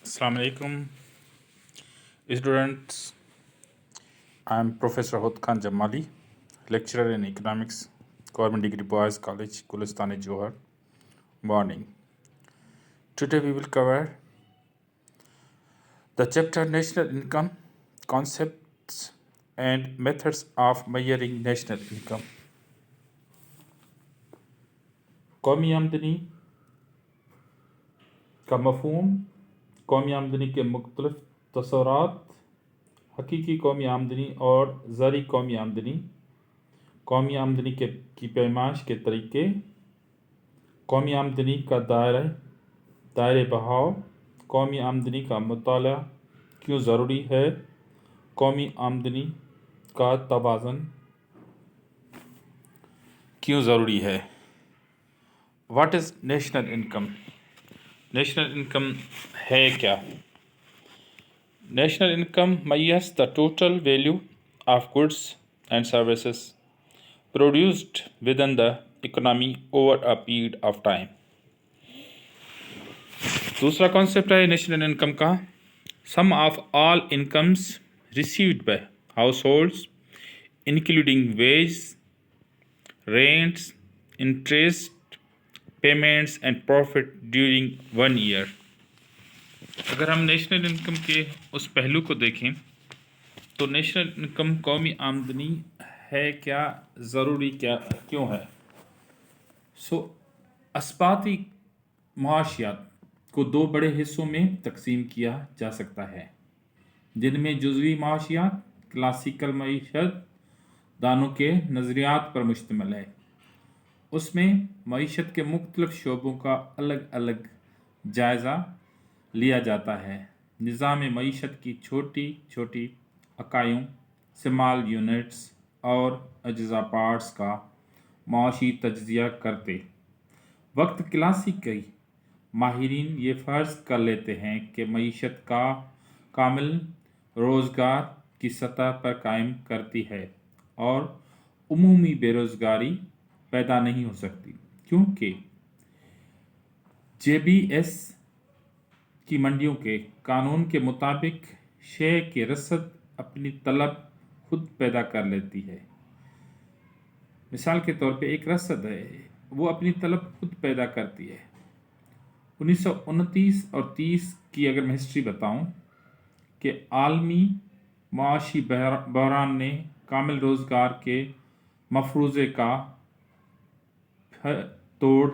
Assalamu alaikum, students. I am Professor Hod Khan Jamali, lecturer in economics, Government Degree Boys College, Gulistani, Johar. Morning. Today we will cover the chapter National Income, Concepts and Methods of Measuring National Income. قومی آمدنی کا مفہوم، قومی آمدنی کے مختلف تصورات، حقیقی قومی آمدنی اور ذاتی قومی آمدنی، قومی آمدنی کی پیمائش کے طریقے، قومی آمدنی کا دائرہ بہاؤ، قومی آمدنی کا مطالعہ کیوں ضروری ہے، قومی آمدنی کا توازن کیوں ضروری ہے۔ What is national income? National income ہے کیا؟ National income measures the total value of goods and services produced within the economy over a period of time. دوسرا کانسیپٹ ہے نیشنل انکم کا sum of all incomes received by households including wages, rents, interest, payments and profit during 1 year. اگر ہم national income کے اس پہلو کو دیکھیں تو نیشنل انکم قومی آمدنی ہے کیا، ضروری کیوں ہے؟ اسباتی معاشیات کو دو بڑے حصوں میں تقسیم کیا جا سکتا ہے، جن میں جزوی معاشیات کلاسیکل معیشت دانوں کے نظریات پر مشتمل ہے۔ اس میں معیشت کے مختلف شعبوں کا الگ الگ جائزہ لیا جاتا ہے، نظام معیشت کی چھوٹی چھوٹی اکائیوں سمال یونٹس اور اجزاء پارٹس کا معاشی تجزیہ کرتے وقت کلاسیکی ماہرین یہ فرض کر لیتے ہیں کہ معیشت کا کامل روزگار کی سطح پر قائم کرتی ہے اور عمومی بے روزگاری پیدا نہیں ہو سکتی، کیونکہ جے بی ایس کی منڈیوں کے قانون کے مطابق شے کی رسد اپنی طلب خود پیدا کر لیتی ہے۔ مثال کے طور پہ ایک رسد ہے، وہ اپنی طلب خود پیدا کرتی ہے۔ 1929 اور 30 کی اگر میں ہسٹری بتاؤں کہ عالمی معاشی بحران نے کامل روزگار کے مفروضے کا توڑ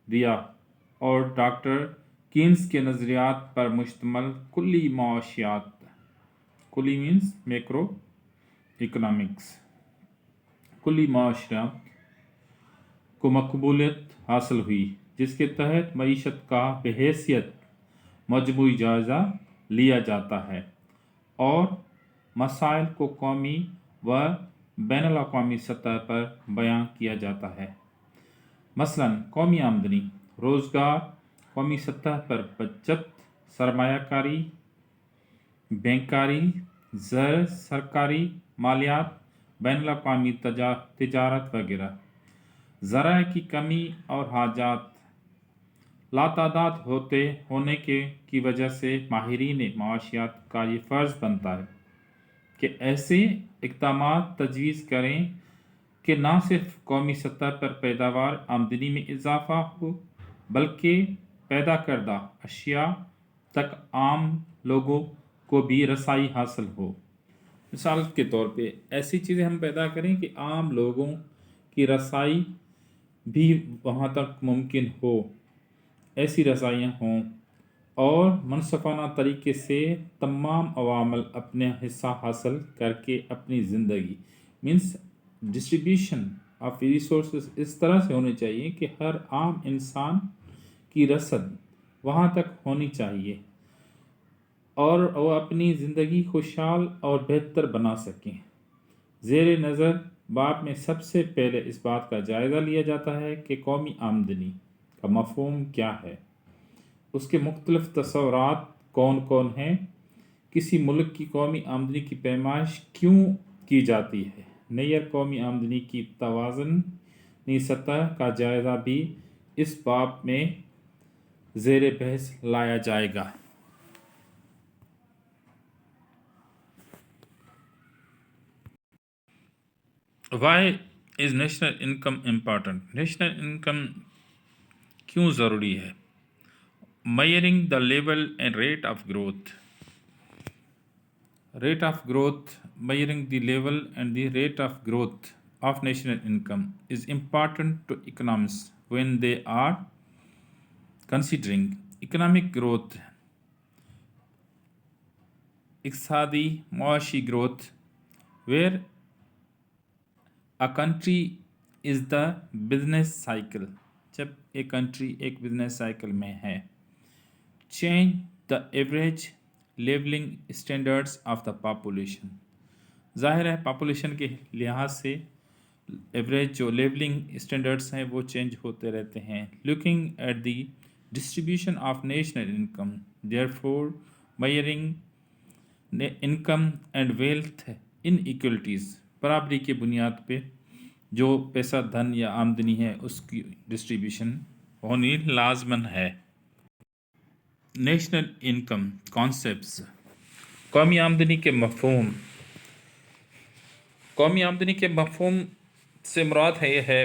دیا اور ڈاکٹر کینز کے نظریات پر مشتمل کلی معاشیات، کلی مینز میکرو اکنامکس، کلی معاشیات کو مقبولیت حاصل ہوئی، جس کے تحت معیشت کا بحیثیت مجموعی جائزہ لیا جاتا ہے اور مسائل کو قومی و بین الاقوامی سطح پر بیان کیا جاتا ہے۔ مثلاً قومی آمدنی، روزگار، قومی سطح پر بچت، سرمایہ کاری، بینکاری، زر سرکاری مالیات، بین الاقوامی تجارت وغیرہ۔ ذرائع کی کمی اور حاجات لاتعداد ہونے کی وجہ سے ماہرین معاشیات کا یہ فرض بنتا ہے کہ ایسے اقدامات تجویز کریں کہ نہ صرف قومی سطح پر پیداوار آمدنی میں اضافہ ہو بلکہ پیدا کردہ اشیاء تک عام لوگوں کو بھی رسائی حاصل ہو۔ مثال کے طور پہ ایسی چیزیں ہم پیدا کریں کہ عام لوگوں کی رسائی بھی وہاں تک ممکن ہو، ایسی رسائیاں ہوں اور منصفانہ طریقے سے تمام عوامل اپنے حصہ حاصل کر کے اپنی زندگی ڈسٹریبیوشن آف ریسورسز اس طرح سے ہونی چاہیے کہ ہر عام انسان کی رسد وہاں تک ہونی چاہیے اور وہ اپنی زندگی خوشحال اور بہتر بنا سکیں۔ زیر نظر باب میں سب سے پہلے اس بات کا جائزہ لیا جاتا ہے کہ قومی آمدنی کا مفہوم کیا ہے، اس کے مختلف تصورات کون کون ہیں، کسی ملک کی قومی آمدنی کی پیمائش کیوں کی جاتی ہے۔ نیر قومی آمدنی کی توازنی سطح کا جائزہ بھی اس باب میں زیر بحث لایا جائے گا۔ Why is national income important? National income کیوں ضروری ہے؟ Measuring the level and rate of growth. Rate of growth, measuring the level and the rate of growth of national income is important to economists when they are considering economic growth, اقتصادی معاشی growth, where a country is the business cycle. جب ایک country ایک business cycle میں ہے. Change the average levelling standards of the population. ظاہر ہے population کے لحاظ سے ایوریج جو لیولنگ اسٹینڈرڈس ہیں وہ چینج ہوتے رہتے ہیں. Looking at the distribution of national income, therefore measuring income and wealth inequalities, برابری کی بنیاد پہ جو پیسہ دھن یا آمدنی ہے اس کی ڈسٹریبیوشن ہونی لازمن ہے. National income concepts. قومی آمدنی کے مفہوم. قومی آمدنی کے مفہوم سے مراد ہے یہ ہے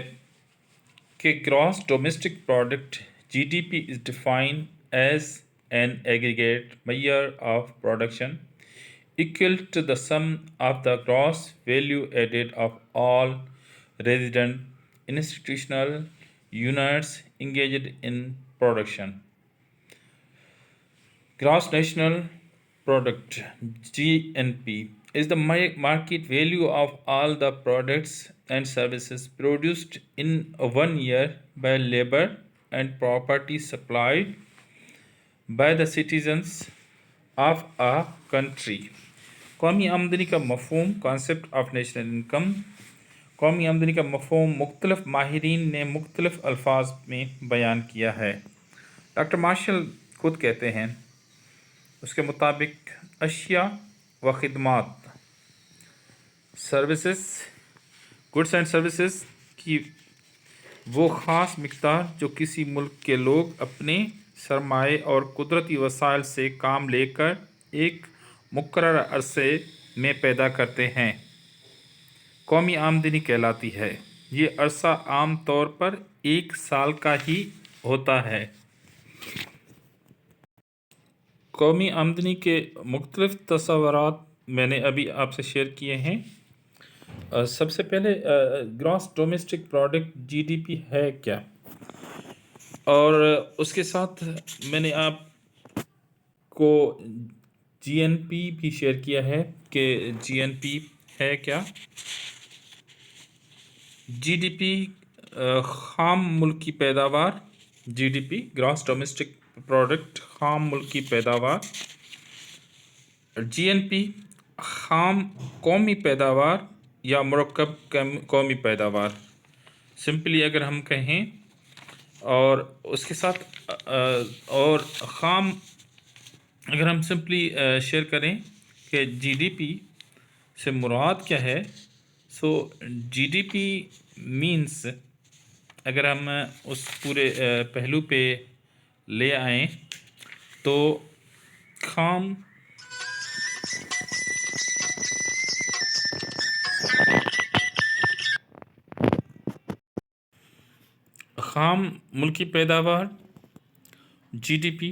کہ gross domestic product G D P is defined as an aggregate measure of production equal to the sum of the gross value added of all resident institutional units engaged in production. Gross national product GNP is the market value of all the products and services produced in one year by labor and property supplied by the citizens of a country. قومی آمدنی کا مفہوم concept of national income. قومی آمدنی کا مفہوم مختلف ماہرین نے مختلف الفاظ میں بیان کیا ہے. ڈاکٹر مارشل خود کہتے ہیں اس کے مطابق اشیاء و خدمات سروسز گڈس اینڈ سروسز کی وہ خاص مقدار جو کسی ملک کے لوگ اپنے سرمائے اور قدرتی وسائل سے کام لے کر ایک مقررہ عرصے میں پیدا کرتے ہیں قومی آمدنی کہلاتی ہے. یہ عرصہ عام طور پر ایک سال کا ہی ہوتا ہے. قومی آمدنی کے مختلف تصورات میں نے ابھی آپ سے شیئر کیے ہیں. سب سے پہلے gross domestic product G D P ہے کیا، اور اس کے ساتھ میں نے آپ کو جی این پی بھی شیئر کیا ہے کہ جی این پی ہے کیا. جی ڈی پی خام ملکی پیداوار، G D P gross domestic product خام ملکی پیداوار. جی این پی خام قومی پیداوار یا مرکب قومی پیداوار. سمپلی اگر ہم کہیں اور اس کے ساتھ اور خام اگر ہم سمپلی شیئر کریں کہ جی ڈی پی سے مراد کیا ہے، سو جی ڈی پی مینس اگر ہم اس پورے پہلو پہ لے آئیں تو خام ملکی پیداوار جی ڈی پی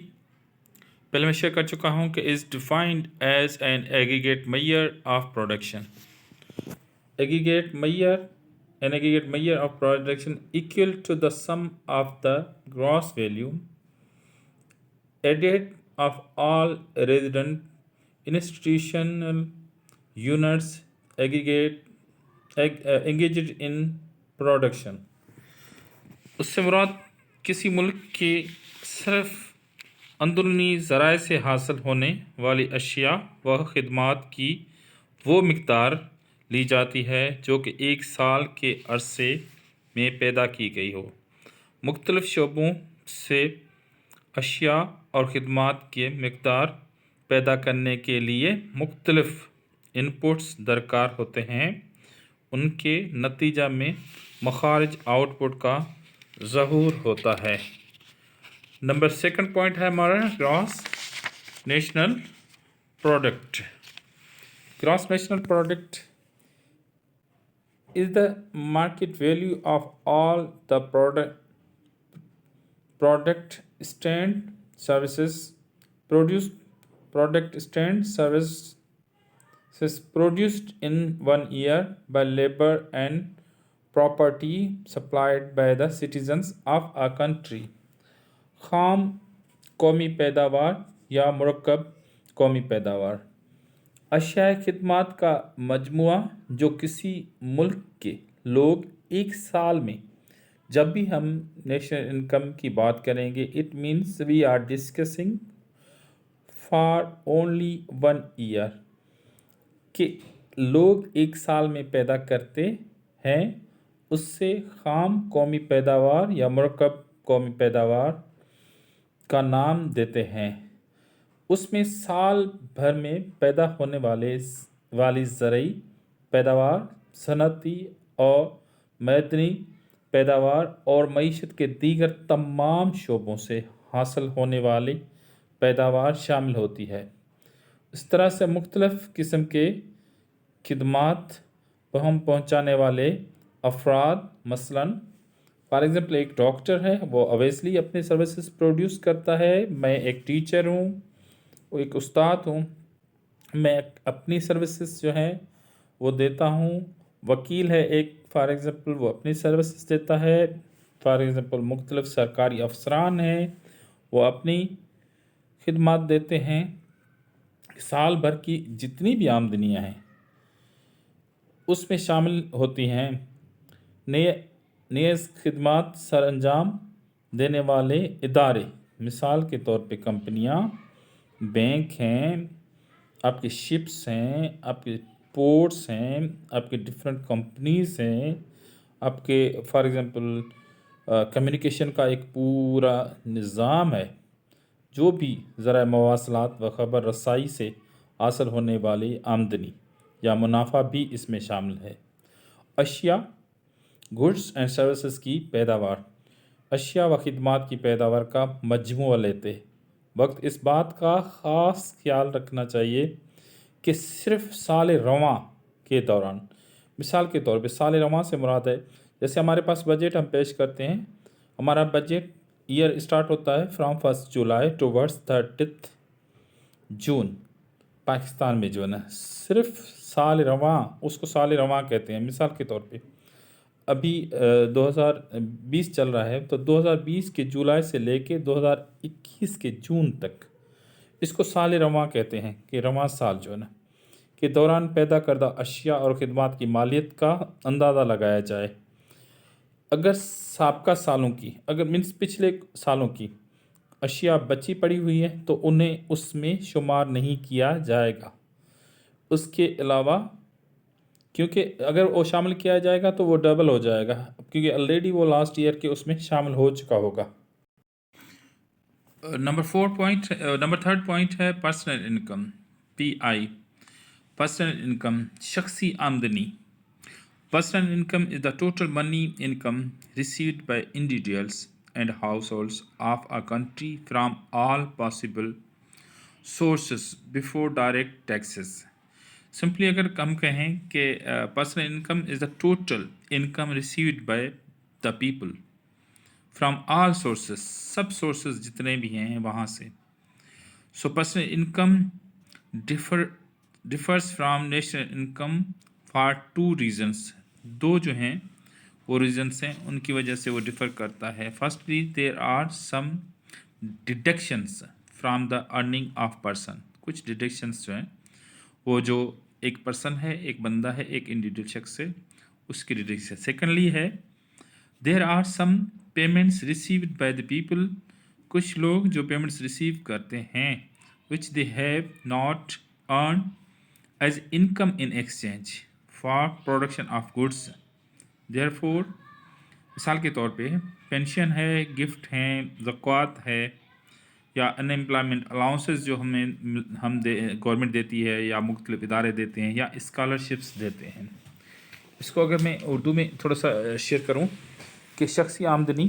پہلے میں شیئر کر چکا ہوں کہ از defined as an aggregate measure of production. Aggregate measure of production equal to the sum of the gross value added of all resident institutional units engaged in production. اس سے مراد کسی ملک کے صرف اندرونی ذرائع سے حاصل ہونے والی اشیاء و خدمات کی وہ مقدار لی جاتی ہے جو کہ ایک سال کے عرصے میں پیدا کی گئی ہو. مختلف شعبوں سے اشیاء اور خدمات کے مقدار پیدا کرنے کے لیے مختلف انپٹس درکار ہوتے ہیں. ان کے نتیجہ میں مخارج آؤٹ پٹ کا ظہور ہوتا ہے. نمبر سیکنڈ پوائنٹ ہے ہمارا gross national product. Gross national product is the market value of all the product stand services produced product stand services produced in 1 year by labor and property supplied by the citizens of a country. خام قومی پیداوار یا مرکب قومی پیداوار اشیاء خدمات کا مجموعہ جو کسی ملک کے لوگ ایک سال میں جب بھی ہم نیشنل انکم کی بات کریں گے it means we are discussing for only 1 year کہ لوگ ایک سال میں پیدا کرتے ہیں اس سے خام قومی پیداوار یا مرکب قومی پیداوار کا نام دیتے ہیں. اس میں سال بھر میں پیدا ہونے والی زرعی پیداوار صنعتی اور معدنی پیداوار اور معیشت کے دیگر تمام شعبوں سے حاصل ہونے والی پیداوار شامل ہوتی ہے. اس طرح سے مختلف قسم کے خدمات ہم پہنچانے والے افراد مثلاً فار ایگزامپل ایک ڈاکٹر ہے وہ اویسلی اپنے سروسز پروڈیوس کرتا ہے. میں ایک ٹیچر ہوں ایک استاد ہوں میں اپنی سروسز جو ہیں وہ دیتا ہوں. وکیل ہے ایک فار ایگزامپل وہ اپنی سروسز دیتا ہے. فار ایگزامپل مختلف سرکاری افسران ہیں وہ اپنی خدمات دیتے ہیں. سال بھر کی جتنی بھی آمدنیاں ہیں اس میں شامل ہوتی ہیں. نیز خدمات سر انجام دینے والے ادارے مثال کے طور پہ کمپنیاں بینک ہیں آپ کے شپس ہیں آپ کے پورٹس ہیں آپ کے ڈفرینٹ کمپنیز ہیں آپ کے فار ایگزامپل کمیونیکیشن کا ایک پورا نظام ہے. جو بھی ذرائع مواصلات و خبر رسائی سے حاصل ہونے والی آمدنی یا منافع بھی اس میں شامل ہے. اشیاء گڈس اینڈ سروسز کی پیداوار اشیاء و خدمات کی پیداوار کا مجموعہ لیتے وقت اس بات کا خاص خیال رکھنا چاہیے کہ صرف سال رواں کے دوران مثال کے طور پہ سال رواں سے مراد ہے جیسے ہمارے پاس بجٹ ہم پیش کرتے ہیں. ہمارا بجٹ ایئر اسٹارٹ ہوتا ہے فرام 1 جولائی ٹوورڈس 30 جون پاکستان میں جو ہے نا صرف سال رواں اس کو سال رواں کہتے ہیں. مثال کے طور پہ ابھی 2020 چل رہا ہے تو 2020 کے جولائی سے لے کے 2021 کے جون تک اس کو سال رواں کہتے ہیں کہ رواں سال جو ہے نا کے دوران پیدا کردہ اشیاء اور خدمات کی مالیت کا اندازہ لگایا جائے. اگر سابقہ سالوں کی مینس پچھلے سالوں کی اشیاء بچی پڑی ہوئی ہیں تو انہیں اس میں شمار نہیں کیا جائے گا. اس کے علاوہ کیونکہ اگر وہ شامل کیا جائے گا تو وہ ڈبل ہو جائے گا کیونکہ آلریڈی وہ لاسٹ ایئر کے اس میں شامل ہو چکا ہوگا. نمبر 3 پوائنٹ ہے personal income PI. Personal income شخصی آمدنی. Personal income is the total money income received by individuals and house holds of a country from all possible sources before direct taxes. Simply اگر ہم کہیں کہ personal income is the total income received by the people from all sources sub sources جتنے بھی ہیں وہاں سے. سو personal income differs from national income for 2 reasons. 2 جو ہیں وہ ریزنس ہیں ان کی وجہ سے وہ ڈفر کرتا ہے. Firstly there are some deductions from the earning of person. کچھ ڈیڈکشنس جو ہیں وہ جو ایک پرسن ہے ایک بندہ ہے ایک انڈیویجول شخص ہے اس کی ڈیڈکشن. سیکنڈلی ہے there are some payments received by the people. کچھ لوگ جو پیمنٹس ریسیو کرتے ہیں which they have not earn as income in exchange for production of goods. Therefore مثال کے طور پہ پینشن ہے گفٹ ہیں زکوٰۃ ہے یا ان امپلائمنٹ الاؤنسز جو گورنمنٹ دیتی ہے یا مختلف ادارے دیتے ہیں یا اسکالرشپس دیتے ہیں. اس کو اگر میں اردو میں تھوڑا سا شیئر کروں کہ شخصی آمدنی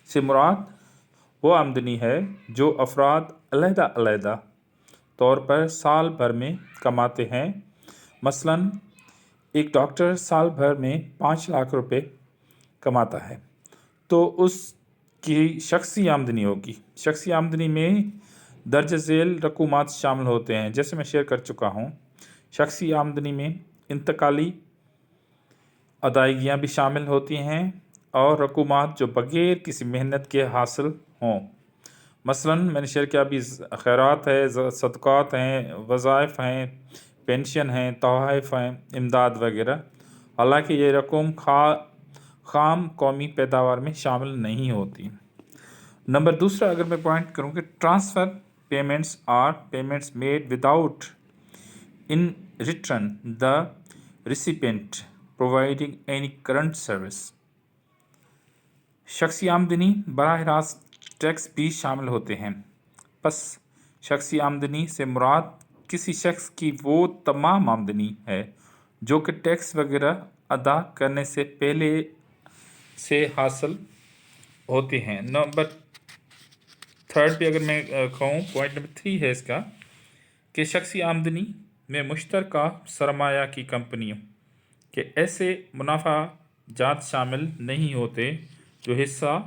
سے مراد وہ آمدنی ہے جو افراد علیحدہ طور پر سال بھر میں کماتے ہیں. مثلاً ایک ڈاکٹر سال بھر میں 5 لاکھ روپے کماتا ہے تو اس کی شخصی آمدنی ہوگی. شخصی آمدنی میں درج ذیل رقومات شامل ہوتے ہیں. جیسے میں شیئر کر چکا ہوں، شخصی آمدنی میں انتقالی ادائیگیاں بھی شامل ہوتی ہیں اور رقومات جو بغیر کسی محنت کے حاصل ہوں. مثلا میں نے شیئر کیا ابھی خیرات ہے، صدقات ہیں، وظائف ہیں، پینشن ہیں، تحائف ہیں، امداد وغیرہ. حالانکہ یہ رقم خام قومی پیداوار میں شامل نہیں ہوتی. نمبر دوسرا اگر میں پوائنٹ کروں کہ transfer payments are payments made without in return the recipient providing any current service. شخصی آمدنی براہ راست ٹیکس بھی شامل ہوتے ہیں. پس شخصی آمدنی سے مراد کسی شخص کی وہ تمام آمدنی ہے جو کہ ٹیکس وغیرہ ادا کرنے سے پہلے سے حاصل ہوتے ہیں. نمبر تھرڈ پہ اگر میں کہوں، پوائنٹ نمبر 3 ہے اس کا کہ شخصی آمدنی میں مشترکہ سرمایہ کی کمپنیوں کے ایسے منافع جات شامل نہیں ہوتے جو حصہ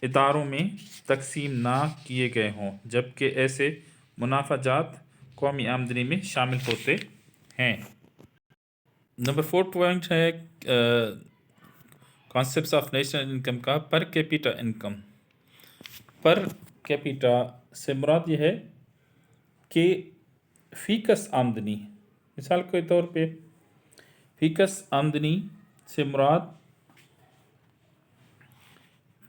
اداروں میں تقسیم نہ کیے گئے ہوں، جبکہ ایسے منافع جات قومی آمدنی میں شامل ہوتے ہیں. نمبر 4 پوائنٹ ہے کانسیپٹس آف نیشنل انکم کا per capita income. Per capita سے مراد یہ ہے کہ فی کس آمدنی، مثال کے طور پہ فی کس آمدنی سے مراد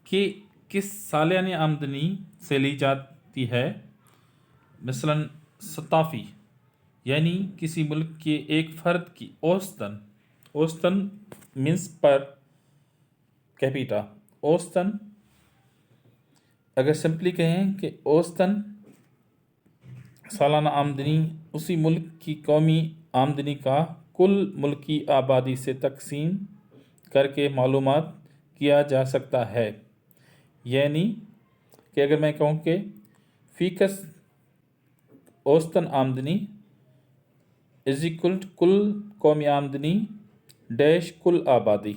کہ کس سالانہ آمدنی سے لی جاتی ہے. مثلا صافی یعنی کسی ملک کے ایک فرد کی اوسطاً مینس پر کیپیٹا. اوسطاً اگر سمپلی کہیں کہ اوسطاً سالانہ آمدنی اسی ملک کی قومی آمدنی کا کل ملکی آبادی سے تقسیم کر کے معلومات کیا جا سکتا ہے. یعنی کہ اگر میں کہوں کہ فی کس اوسطاً آمدنی از اکول کل قومی آمدنی ڈیش کل آبادی.